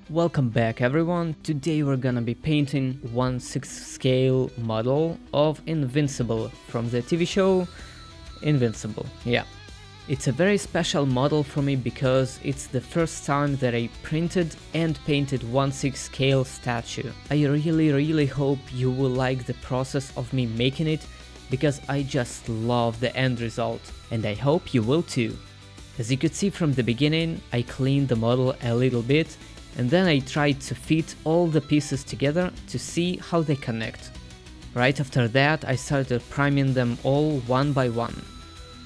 Welcome back everyone. Today we're gonna be painting 1/6 scale model of Invincible from the TV show Invincible. Yeah. It's a very special model for me because it's the first time that I printed and painted 1/6 scale statue. I really hope you will like the process of me making it because I just love the end result, and I hope you will too. As you could see from the beginning, I cleaned the model a little bit and then I tried to fit all the pieces together to see how they connect. Right after that, I started priming them all one by one.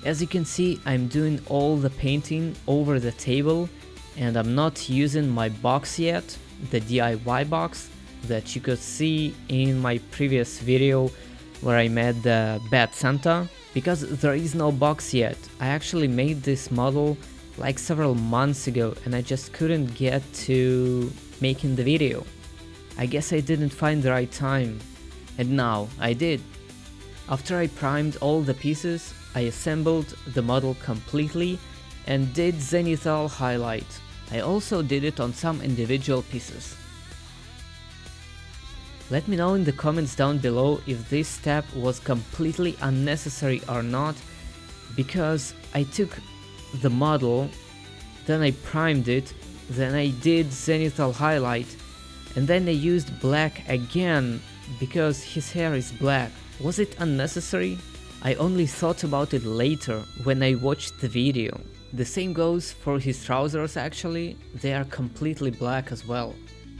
As you can see, I'm doing all the painting over the table and I'm not using my box yet, the DIY box that you could see in my previous video where I made the Bad Santa, because there is no box yet. I actually made this model like several months ago and I just couldn't get to making the video. I guess I didn't find the right time, and now I did. After I primed all the pieces, I assembled the model completely and did zenithal highlight. I also did it on some individual pieces. Let me know in the comments down below if this step was completely unnecessary or not, because I took the model, then I primed it, then I did zenithal highlight, and then I used black again because his hair is black. Was it unnecessary? I only thought about it later when I watched the video. The same goes for his trousers actually, they are completely black as well.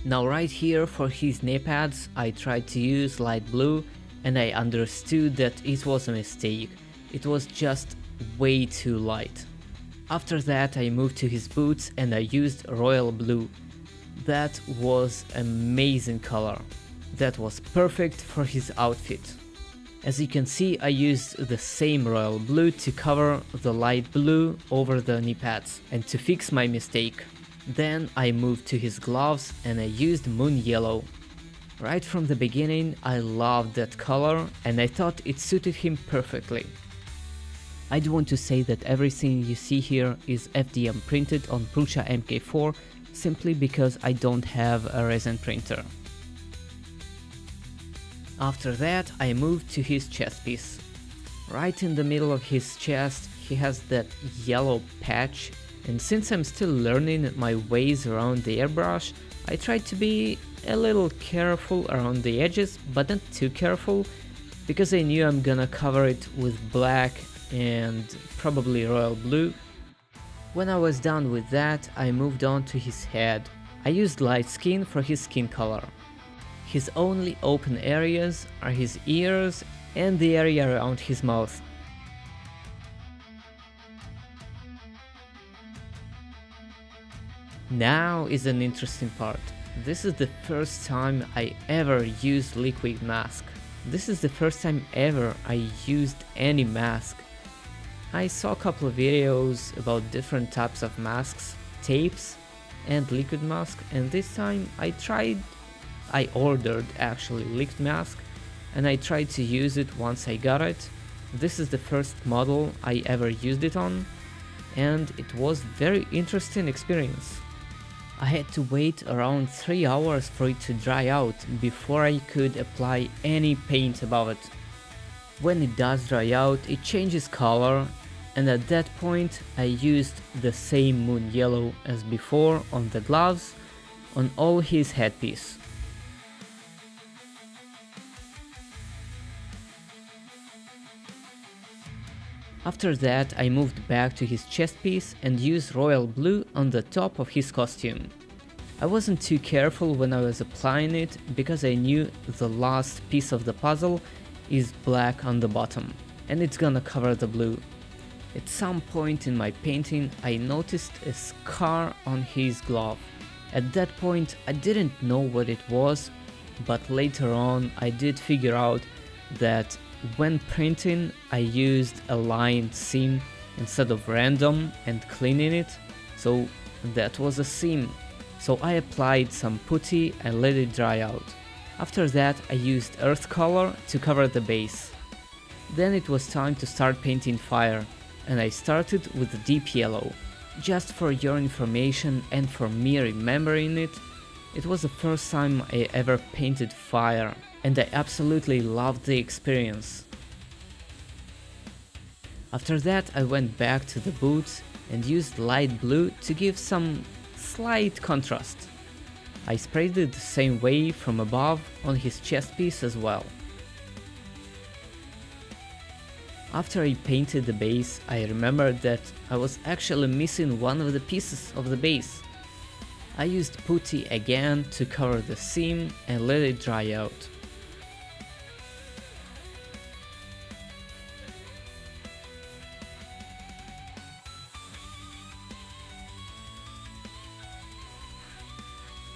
Now right here for his knee pads I tried to use light blue and I understood that it was a mistake. It was just way too light. After that I moved to his boots and I used royal blue. That was amazing color. That was perfect for his outfit. As you can see, I used the same royal blue to cover the light blue over the knee pads and to fix my mistake. Then I moved to his gloves and I used moon yellow. Right from the beginning I loved that color and I thought it suited him perfectly. I do want to say that everything you see here is FDM printed on Prusa MK4 simply because I don't have a resin printer. After that I moved to his chest piece. Right in the middle of his chest he has that yellow patch, and since I'm still learning my ways around the airbrush, I tried to be a little careful around the edges, but not too careful, because I knew I'm gonna cover it with black and probably royal blue. When I was done with that, I moved on to his head. I used light skin for his skin color. His only open areas are his ears and the area around his mouth. Now is an interesting part. This is the first time I ever used liquid mask. This is the first time ever I used any mask. I saw a couple of videos about different types of masks, tapes and liquid mask, and this time I ordered actually liquid mask and I tried to use it once I got it. This is the first model I ever used it on and it was very interesting experience. I had to wait around 3 hours for it to dry out before I could apply any paint above it. When it does dry out, it changes color, and at that point I used the same moon yellow as before on the gloves, on all his headpiece. After that I moved back to his chest piece and used royal blue on the top of his costume. I wasn't too careful when I was applying it because I knew the last piece of the puzzle is black on the bottom and it's gonna cover the blue. At some point in my painting I noticed a scar on his glove. At that point I didn't know what it was, but later on I did figure out that when printing I used a lined seam instead of random and cleaning it, so that was a seam. So I applied some putty and let it dry out. After that I used earth color to cover the base. Then it was time to start painting fire, and I started with deep yellow. Just for your information and for me remembering it, It was the first time I ever painted fire, and I absolutely loved the experience. After that I went back to the boots and used light blue to give some slight contrast. I sprayed it the same way from above on his chest piece as well. After I painted the base, I remembered that I was actually missing one of the pieces of the base. I used putty again to cover the seam and let it dry out.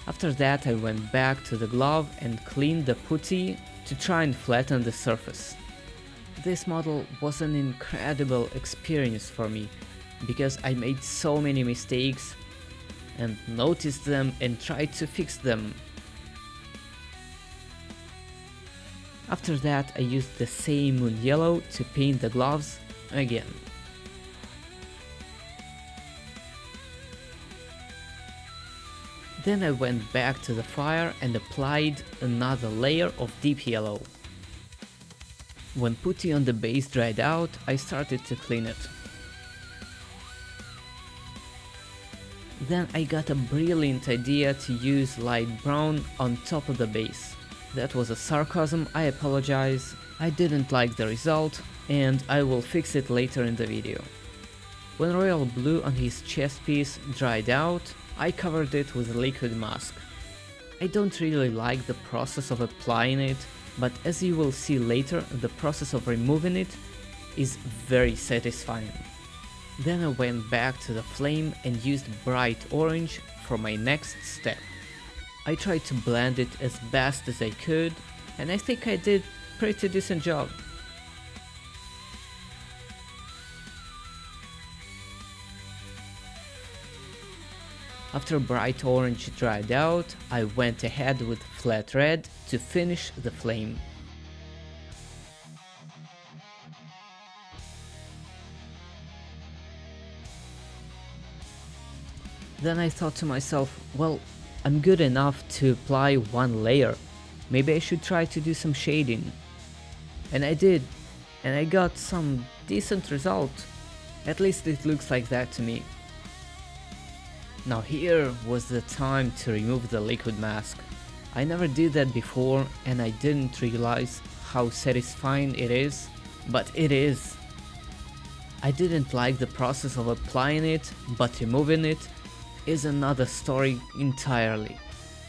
After that I went back to the glove and cleaned the putty to try and flatten the surface. This model was an incredible experience for me, because I made so many mistakes and noticed them and tried to fix them. After that I used the same moon yellow to paint the gloves again. Then I went back to the fire and applied another layer of deep yellow. When putty on the base dried out, I started to clean it. Then I got a brilliant idea to use light brown on top of the base. That was a sarcasm, I apologize. I didn't like the result, and I will fix it later in the video. When royal blue on his chest piece dried out, I covered it with a liquid mask. I don't really like the process of applying it, but as you will see later, the process of removing it is very satisfying. Then I went back to the flame and used bright orange for my next step. I tried to blend it as best as I could, and I think I did a pretty decent job. After bright orange dried out, I went ahead with flat red to finish the flame. Then I thought to myself, well, I'm good enough to apply one layer, maybe I should try to do some shading. And I did, and I got some decent result, at least it looks like that to me. Now here was the time to remove the liquid mask. I never did that before and I didn't realize how satisfying it is, but it is. I didn't like the process of applying it, but removing it is another story entirely.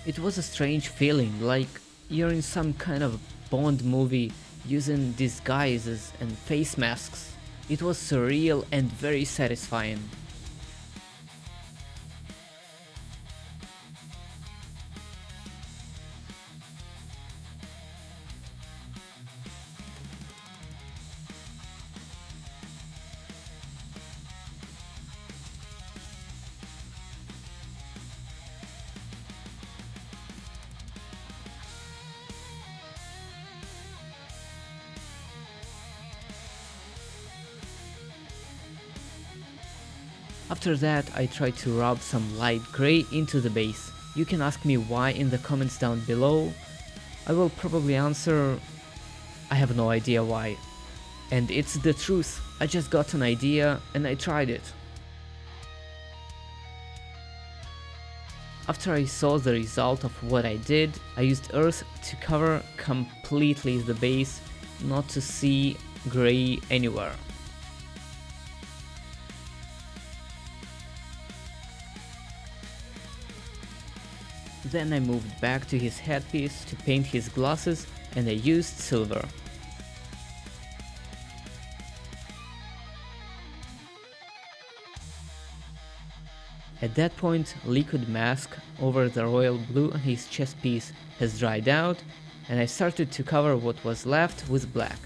It was a strange feeling, like you're in some kind of Bond movie using disguises and face masks. It was surreal and very satisfying. After that, I tried to rub some light grey into the base. You can ask me why in the comments down below. I will probably answer, I have no idea why. And it's the truth, I just got an idea and I tried it. After I saw the result of what I did, I used earth to cover completely the base, not to see grey anywhere. Then I moved back to his headpiece to paint his glasses and I used silver. At that point, liquid mask over the royal blue on his chest piece has dried out and I started to cover what was left with black.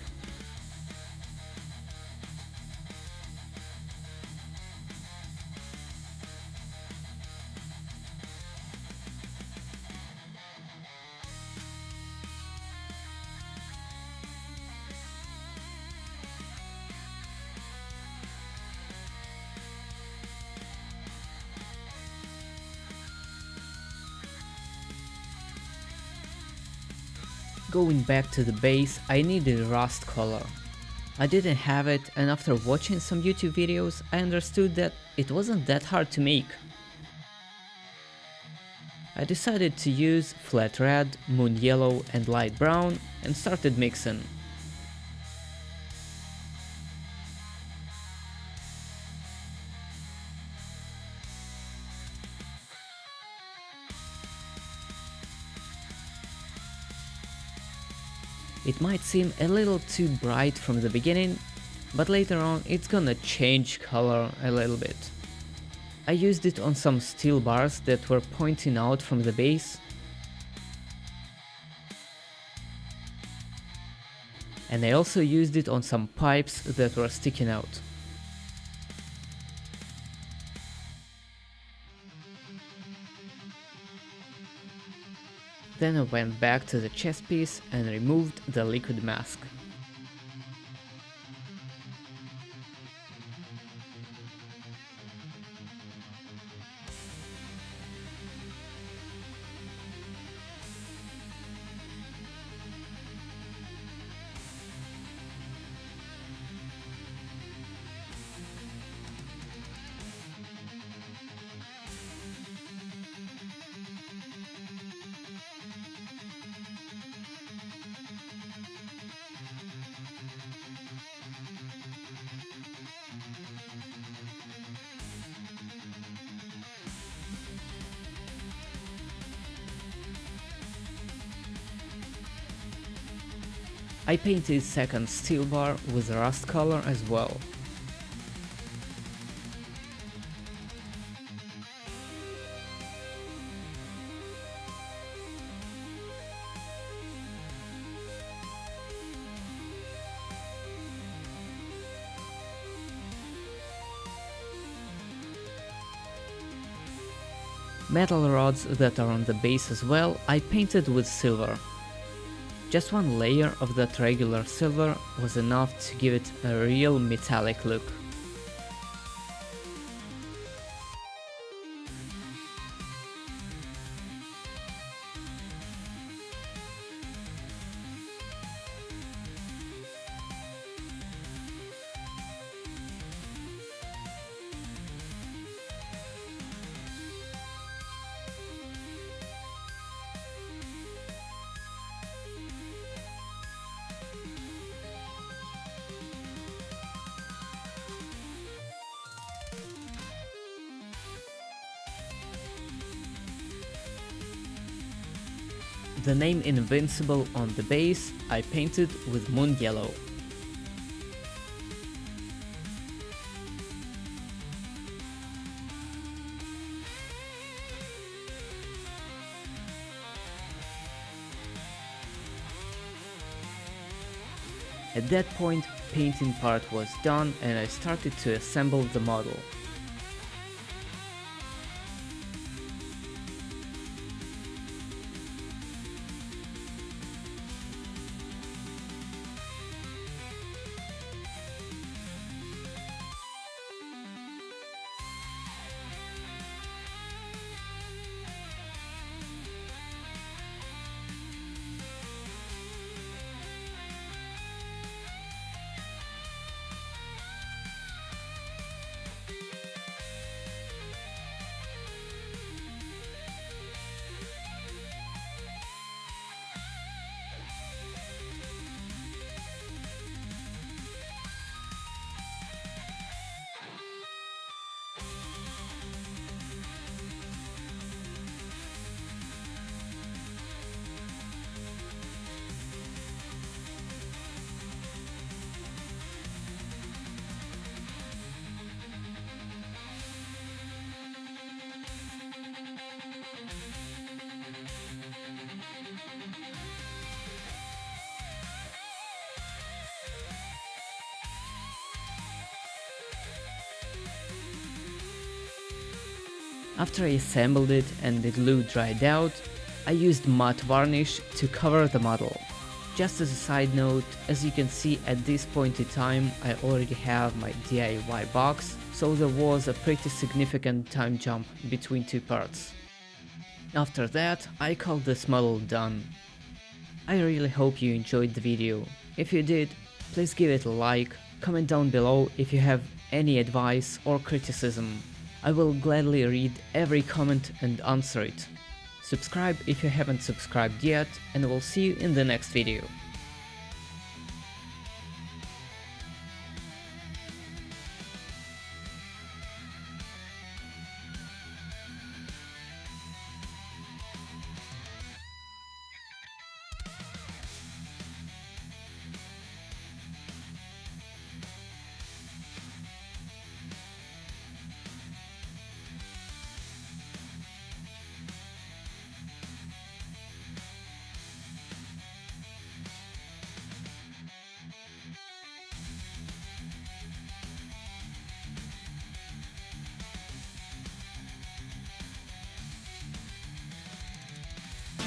Going back to the base, I needed rust color. I didn't have it, and after watching some YouTube videos, I understood that it wasn't that hard to make. I decided to use flat red, moon yellow and light brown and started mixing. It might seem a little too bright from the beginning, but later on it's gonna change color a little bit. I used it on some steel bars that were pointing out from the base, and I also used it on some pipes that were sticking out. Then I went back to the chest piece and removed the liquid mask. I painted second steel bar with rust color as well. Metal rods that are on the base as well I painted with silver. Just one layer of that regular silver was enough to give it a real metallic look. The name Invincible on the base I painted with moon yellow. At that point, painting part was done and I started to assemble the model. After I assembled it and the glue dried out, I used matte varnish to cover the model. Just as a side note, as you can see at this point in time I already have my DIY box, so there was a pretty significant time jump between two parts. After that, I called this model done. I really hope you enjoyed the video. If you did, please give it a like, comment down below if you have any advice or criticism. I will gladly read every comment and answer it. Subscribe if you haven't subscribed yet, and we'll see you in the next video.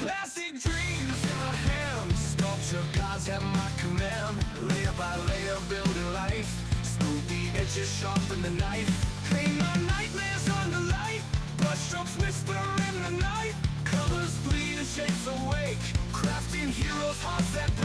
Plastic dreams in my hands, sculpture gods at my command. Layer by layer, build a life. Smooth the edges, sharpen the knife. Paint my nightmares on the light. Brushstrokes whisper in the night. Colors bleed and shapes awake. Crafting heroes, hearts that break.